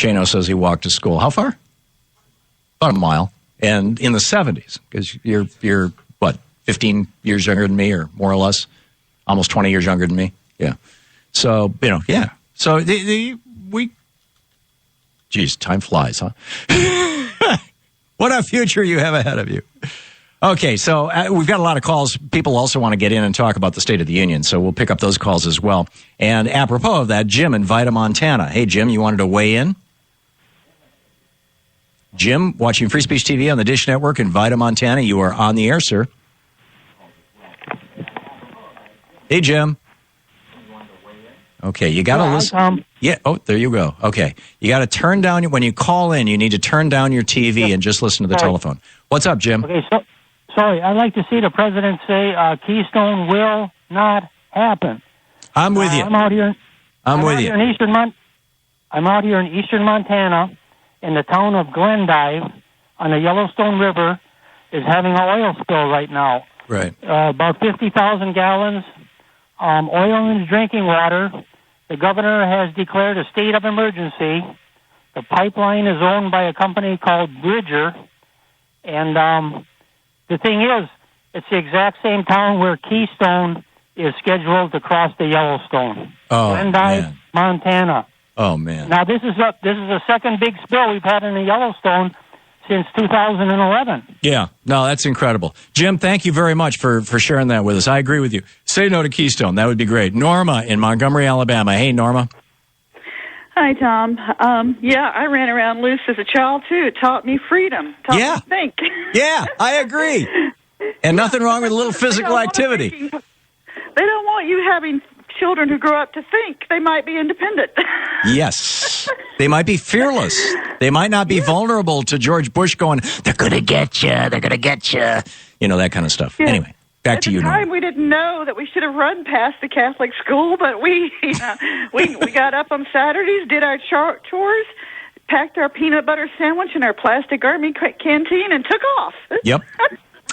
Shano says he walked to school. How far? About a mile. And in the 70s, because you're what, 15 years younger than me, or more or less, almost 20 years younger than me. Yeah. So, yeah. So geez, time flies, huh? What a future you have ahead of you. Okay, so we've got a lot of calls. People also want to get in and talk about the State of the Union, so we'll pick up those calls as well. And apropos of that, Jim in Vida, Montana. Hey, Jim, you wanted to weigh in? Jim, watching Free Speech TV on the Dish Network in Vida, Montana. You are on the air, sir. Hey, Jim. Okay, you got to listen. Tom. Yeah, oh, there you go. Okay. You got to turn down, when you call in, you need to turn down your TV and just listen to the telephone. What's up, Jim? Okay, sorry, I'd like to see the president say Keystone will not happen. I'm with you. I'm out here in eastern Montana, in the town of Glendive, on the Yellowstone River, is having an oil spill right now. Right. About 50,000 gallons, oil in the drinking water. The governor has declared a state of emergency. The pipeline is owned by a company called Bridger. And the thing is, it's the exact same town where Keystone is scheduled to cross the Yellowstone. Oh, Glendive, man. Montana. Oh, man. Now, this is the second big spill we've had in the Yellowstone since 2011. Yeah, no, that's incredible. Jim, thank you very much for sharing that with us. I agree with you. Say no to Keystone. That would be great. Norma in Montgomery, Alabama. Hey, Norma. Hi, Tom. Yeah, I ran around loose as a child, too. It taught me freedom. Taught me to think. Yeah, I agree. And nothing wrong with a little physical activity. They don't want you having children who grow up to think. They might be independent. Yes. They might be fearless. They might not be vulnerable to George Bush going, they're going to get you, they're going to get you. You know, that kind of stuff. Yeah. Anyway, back to you, Norma. At the time, we didn't know that we should have run past the Catholic school, but we got up on Saturdays, did our chores, packed our peanut butter sandwich in our plastic army canteen, and took off. Yep.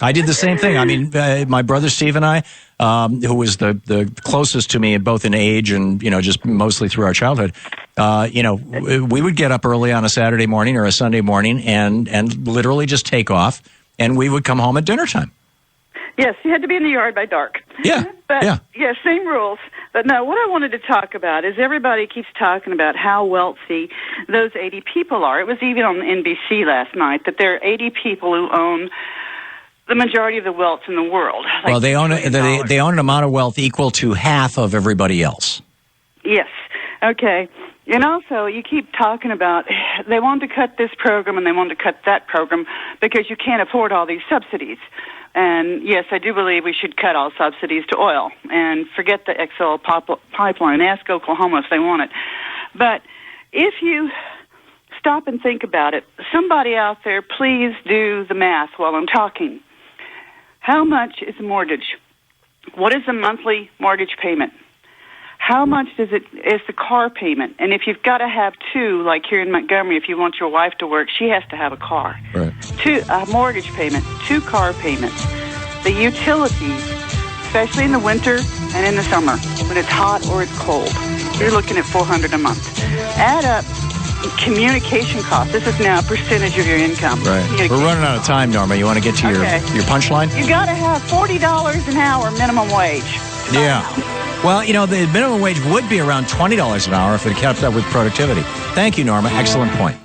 I did the same thing. I mean, my brother Steve and I, who was the closest to me, both in age and, just mostly through our childhood, we would get up early on a Saturday morning or a Sunday morning and literally just take off, and we would come home at dinner time. Yes, you had to be in the yard by dark. Yeah, but, yeah. Yeah, same rules. But no, what I wanted to talk about is everybody keeps talking about how wealthy those 80 people are. It was even on NBC last night that there are 80 people who own the majority of the wealth in the world. Well, they own an amount of wealth equal to half of everybody else. Yes. Okay. And also, you keep talking about they want to cut this program and they want to cut that program because you can't afford all these subsidies. And, yes, I do believe we should cut all subsidies to oil and forget the XL pipeline. Ask Oklahoma if they want it. But if you stop and think about it, somebody out there, please do the math while I'm talking. How much is a mortgage? What is a monthly mortgage payment? How much is the car payment? And if you've got to have two, like here in Montgomery, if you want your wife to work, she has to have a car. Right. A mortgage payment, 2 car payments. The utilities, especially in the winter and in the summer, when it's hot or it's cold, you're looking at $400 a month. Add up communication costs. This is now a percentage of your income. Right. We're running out of time, Norma. You want to get to your punchline? You got to have $40 an hour minimum wage. Yeah. Well, the minimum wage would be around $20 an hour if it kept up with productivity. Thank you, Norma. Excellent point.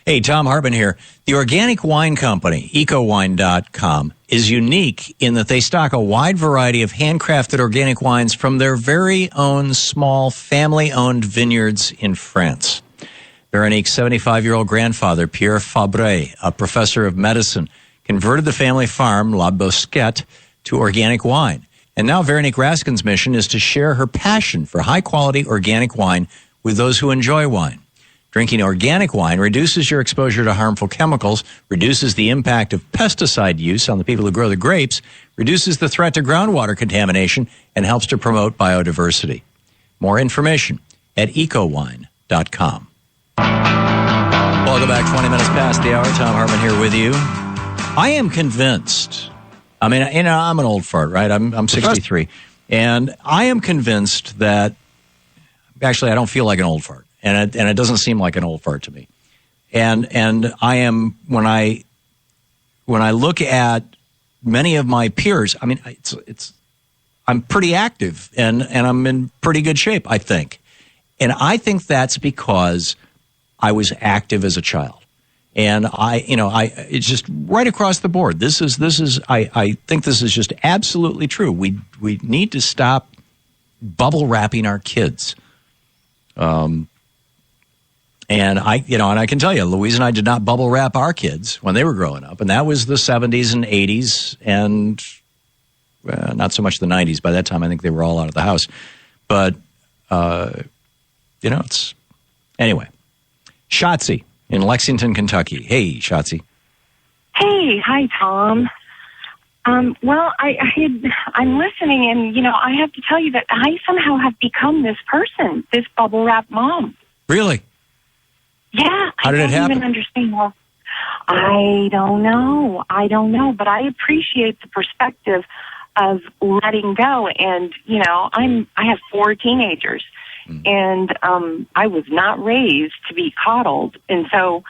Hey, Tom Harbin here. The organic wine company, ecowine.com, is unique in that they stock a wide variety of handcrafted organic wines from their very own small family-owned vineyards in France. Veronique's 75-year-old grandfather, Pierre Fabre, a professor of medicine, converted the family farm, La Bosquette, to organic wine. And now Veronique Raskin's mission is to share her passion for high-quality organic wine with those who enjoy wine. Drinking organic wine reduces your exposure to harmful chemicals, reduces the impact of pesticide use on the people who grow the grapes, reduces the threat to groundwater contamination, and helps to promote biodiversity. More information at ecowine.com. Welcome back. 20 minutes past the hour. Tom Hartman here with you. I am convinced. I mean, I'm an old fart, right? I'm 63, and I am convinced that actually I don't feel like an old fart, and it doesn't seem like an old fart to me. And I am when I look at many of my peers. I mean, I'm pretty active and I'm in pretty good shape, I think. And I think that's because I was active as a child. And it's just right across the board. I think this is just absolutely true. We need to stop bubble wrapping our kids. And I can tell you, Louise and I did not bubble wrap our kids when they were growing up. And that was the 70s and 80s and not so much the 90s. By that time, I think they were all out of the house. But, anyway. Shotzi in Lexington, Kentucky. Hey, Shotzi. Hey, hi, Tom. I'm listening, and, I have to tell you that I somehow have become this person, this bubble wrap mom. Really? Yeah. How did it happen? I don't even understand how. I don't know, but I appreciate the perspective of letting go. And, I have 4 teenagers. And I was not raised to be coddled. And so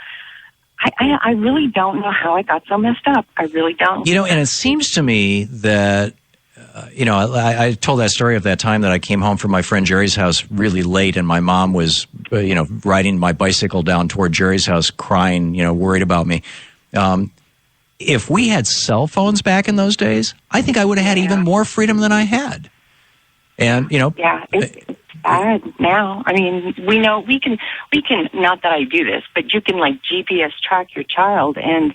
I really don't know how I got so messed up. I really don't. And it seems to me that, I told that story of that time that I came home from my friend Jerry's house really late, and my mom was, riding my bicycle down toward Jerry's house crying, worried about me. If we had cell phones back in those days, I think I would have had even more freedom than I had. And, Yeah, it's bad now. I mean, we know we can, not that I do this, but you can like GPS track your child. And,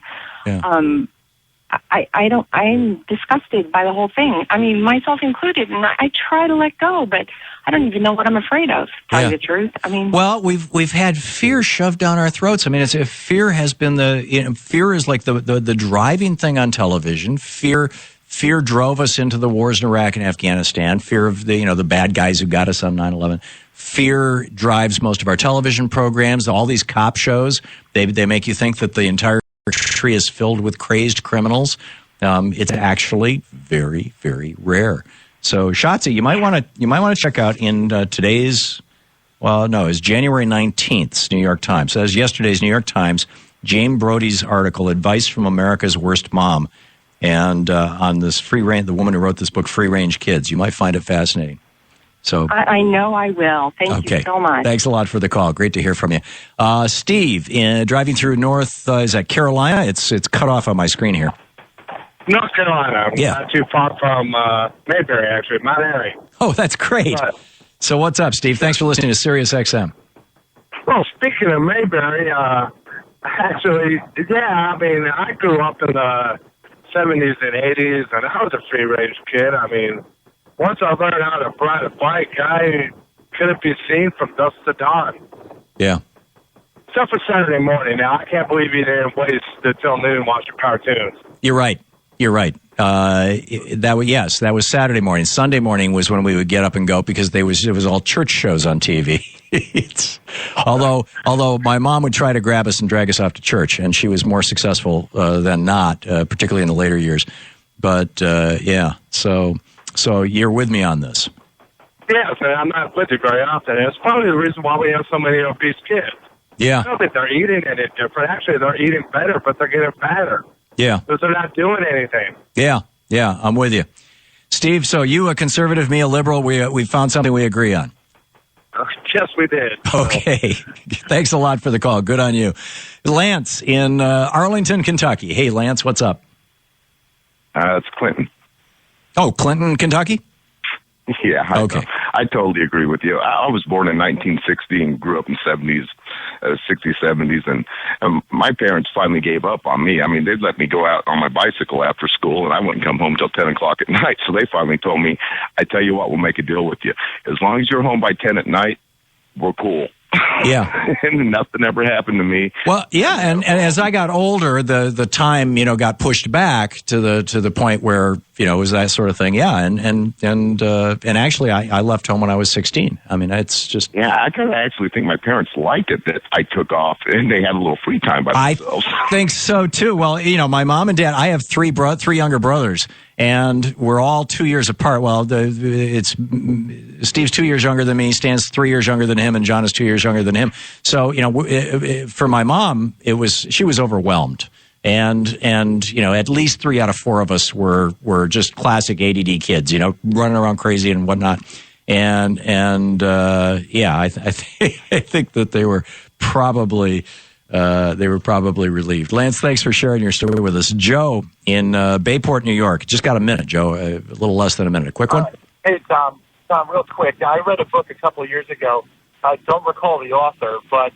I'm disgusted by the whole thing. I mean, myself included. And I try to let go, but I don't even know what I'm afraid of, to tell you the truth. I mean, well, we've had fear shoved down our throats. I mean, fear has been fear is like the driving thing on television. Fear drove us into the wars in Iraq and Afghanistan. Fear of the bad guys who got us on 9/11. Fear drives most of our television programs. All these cop shows, they make you think that the entire country is filled with crazed criminals. It's actually very, very rare. So, Shotzi, you might want to check out in today's. Well, no, it's January 19th, New York Times. So, as yesterday's New York Times, Jane Brody's article, "Advice from America's Worst Mom." And on this free range, the woman who wrote this book, Free Range Kids. You might find it fascinating. So I know I will. Thank you so much. Thanks a lot for the call. Great to hear from you. Steve, driving through North, is that Carolina? It's cut off on my screen here. North Carolina. Yeah. Not too far from Mayberry, actually, Mount Airy. Oh, that's great. So what's up, Steve? Thanks for listening to Sirius XM. Well, speaking of Mayberry, actually, I mean, I grew up in the 70s and 80s, and I was a free-range kid. I mean, once I learned how to ride a bike, I couldn't be seen from dusk to dawn. Yeah. Except for Saturday morning. Now, I can't believe you didn't waste until noon watching cartoons. You're right. That was Saturday morning. Sunday morning was when we would get up and go because it was all church shows on TV. Although my mom would try to grab us and drag us off to church, and she was more successful than not, particularly in the later years. But so you're with me on this. Yes, and I'm not with you very often. And it's probably the reason why we have so many obese kids. Yeah. I don't think they're eating any different. Actually, they're eating better, but they're getting fatter. Yeah. Because they're not doing anything. Yeah, I'm with you. Steve, so you a conservative, me a liberal, we found something we agree on. Yes, we did. Okay. Thanks a lot for the call. Good on you. Lance in Arlington, Kentucky. Hey, Lance, what's up? It's Clinton. Oh, Clinton, Kentucky? Yeah. Okay. I totally agree with you. I was born in 1960 and grew up in 60s, 70s, and my parents finally gave up on me. I mean, they'd let me go out on my bicycle after school, and I wouldn't come home till 10 o'clock at night. So they finally told me, I tell you what, we'll make a deal with you. As long as you're home by 10 at night, we're cool. Yeah. And nothing ever happened to me. Well, yeah, and as I got older, the time, got pushed back to the point where, it was that sort of thing. Yeah, and actually, I left home when I was 16. I mean, it's just I kind of actually think my parents liked it that I took off and they had a little free time by themselves. I think so too. Well, my mom and dad. I have three younger brothers, and we're all 2 years apart. Well, it's Steve's 2 years younger than me. Stan's 3 years younger than him, and John is 2 years younger than him. So for my mom, she was overwhelmed. And at least 3 out of 4 of us were just classic ADD kids, running around crazy and whatnot. I think that they were probably relieved. Lance, thanks for sharing your story with us. Joe in Bayport, New York. Just got a minute, Joe. A little less than a minute. A quick one. Hey, Tom, real quick. I read a book a couple of years ago. I don't recall the author, but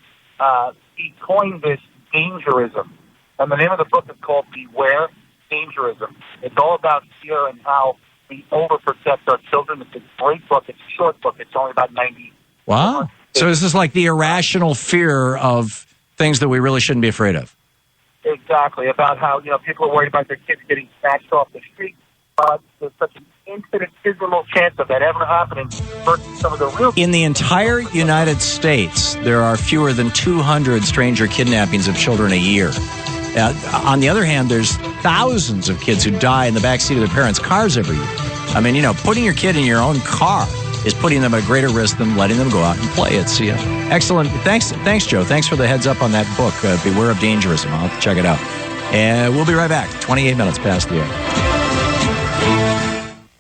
he coined this dangerism. And the name of the book is called Beware Dangerism. It's all about fear and how we overprotect our children. It's a great book. It's a short book. It's only about 90. Wow. So this is like the irrational fear of things that we really shouldn't be afraid of. Exactly. About how, people are worried about their kids getting snatched off the street. But there's such an infinitesimal chance of that ever happening versus some of the real... In the entire United States, there are fewer than 200 stranger kidnappings of children a year. On the other hand, there's thousands of kids who die in the backseat of their parents' cars every year. I mean, putting your kid in your own car is putting them at a greater risk than letting them go out and play. It's excellent. Thanks, Joe. Thanks for the heads up on that book, Beware of Dangerism. I'll have to check it out. And we'll be right back. 28 minutes past the hour.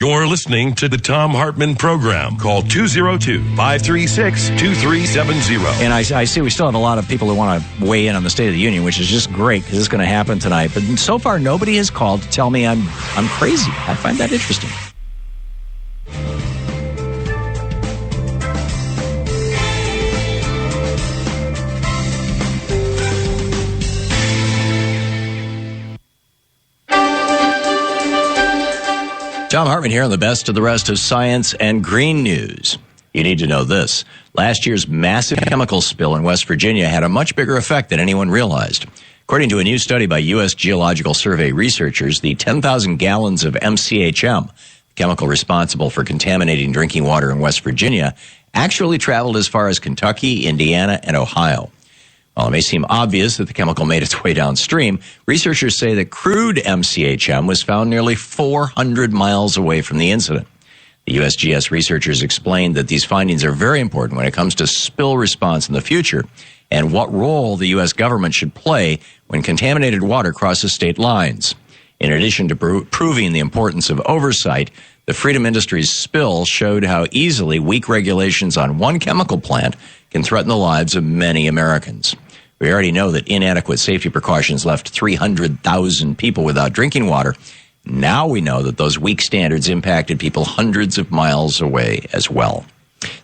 You're listening to the Thom Hartmann Program. Call 202-536-2370. And I see we still have a lot of people who want to weigh in on the State of the Union, which is just great because it's going to happen tonight. But so far, nobody has called to tell me I'm crazy. I find that interesting. Thom Hartmann here on the best of the rest of science and green news. You need to know this. Last year's massive chemical spill in West Virginia had a much bigger effect than anyone realized. According to a new study by U.S. Geological Survey researchers, the 10,000 gallons of MCHM, the chemical responsible for contaminating drinking water in West Virginia, actually traveled as far as Kentucky, Indiana, and Ohio. While it may seem obvious that the chemical made its way downstream, researchers say that crude MCHM was found nearly 400 miles away from the incident. The USGS researchers explained that these findings are very important when it comes to spill response in the future and what role the U.S. government should play when contaminated water crosses state lines. In addition to proving the importance of oversight, the Freedom Industries spill showed how easily weak regulations on one chemical plant can threaten the lives of many Americans. We already know that inadequate safety precautions left 300,000 people without drinking water. Now we know that those weak standards impacted people hundreds of miles away as well.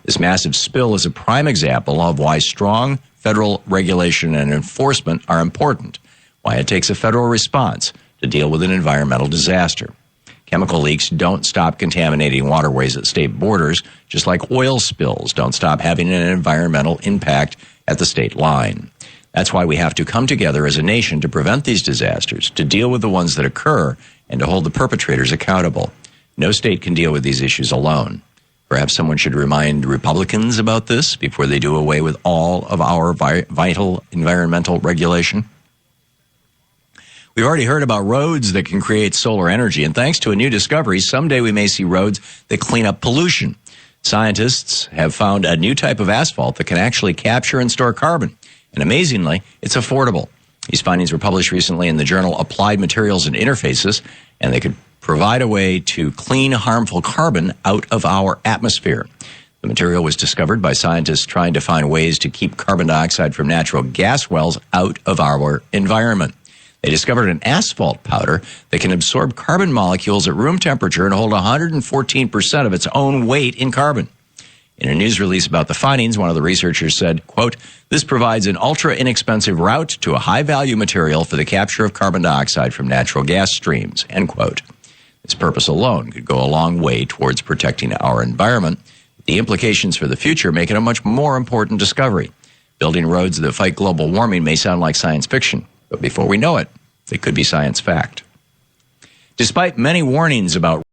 This massive spill is a prime example of why strong federal regulation and enforcement are important, why it takes a federal response to deal with an environmental disaster. Chemical leaks don't stop contaminating waterways at state borders, just like oil spills don't stop having an environmental impact at the state line. That's why we have to come together as a nation to prevent these disasters, to deal with the ones that occur, and to hold the perpetrators accountable. No state can deal with these issues alone. Perhaps someone should remind Republicans about this before they do away with all of our vital environmental regulation. We've already heard about roads that can create solar energy, and thanks to a new discovery, someday we may see roads that clean up pollution. Scientists have found a new type of asphalt that can actually capture and store carbon. And amazingly, it's affordable. These findings were published recently in the journal Applied Materials and Interfaces, and they could provide a way to clean harmful carbon out of our atmosphere. The material was discovered by scientists trying to find ways to keep carbon dioxide from natural gas wells out of our environment. They discovered an asphalt powder that can absorb carbon molecules at room temperature and hold 114% of its own weight in carbon. In a news release about the findings, one of the researchers said, quote, "This provides an ultra-inexpensive route to a high-value material for the capture of carbon dioxide from natural gas streams," end quote. This purpose alone could go a long way towards protecting our environment. The implications for the future make it a much more important discovery. Building roads that fight global warming may sound like science fiction, but before we know it, they could be science fact. Despite many warnings about